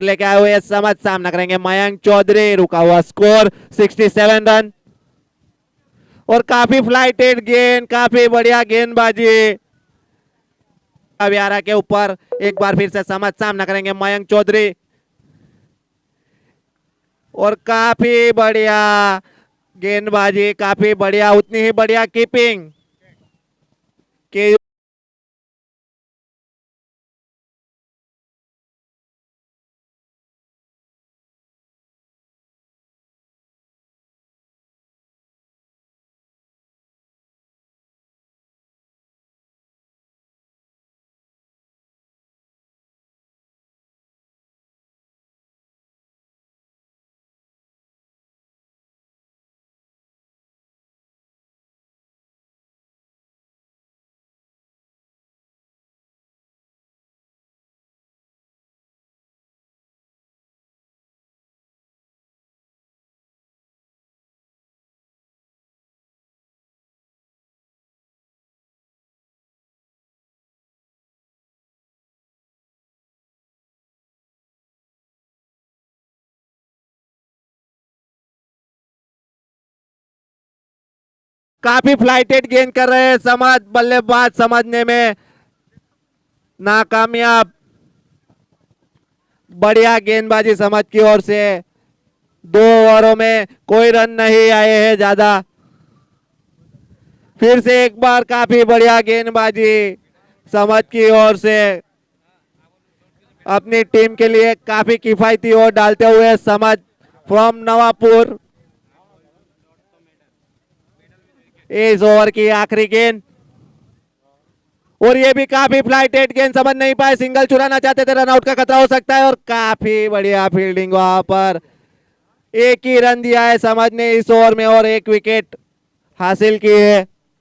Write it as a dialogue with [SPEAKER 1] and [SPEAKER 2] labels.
[SPEAKER 1] लेके आए हुए समझ सामना करेंगे मयंक चौधरी। रुका हुआ स्कोर 67 रन और काफी फ्लाइटेड गेंद, काफी बढ़िया गेंदबाजी। अवियारा के ऊपर एक बार फिर से समझ सामना करेंगे मयंक चौधरी और काफी बढ़िया गेंदबाजी, काफी बढ़िया, उतनी ही बढ़िया कीपिंग के काफी फ्लाइटेड गेंद कर रहे हैं समझ, बल्लेबाज समझने में नाकामयाब। बढ़िया गेंदबाजी समझ की ओर से। 2 ओवरों में कोई रन नहीं आए हैं ज्यादा। फिर से एक बार काफी बढ़िया गेंदबाजी समझ की ओर से। अपनी टीम के लिए काफी किफायती ओवर डालते हुए समझ फ्रॉम नवापुर। इस ओवर की आखिरी गेंद और ये भी काफी फ्लाइटेड गेंद, समझ नहीं पाए, सिंगल चुराना चाहते थे, रनआउट का खतरा हो सकता है और काफी बढ़िया फील्डिंग वहां पर। एक ही रन दिया है समझ ने इस ओवर में और 1 विकेट हासिल की है।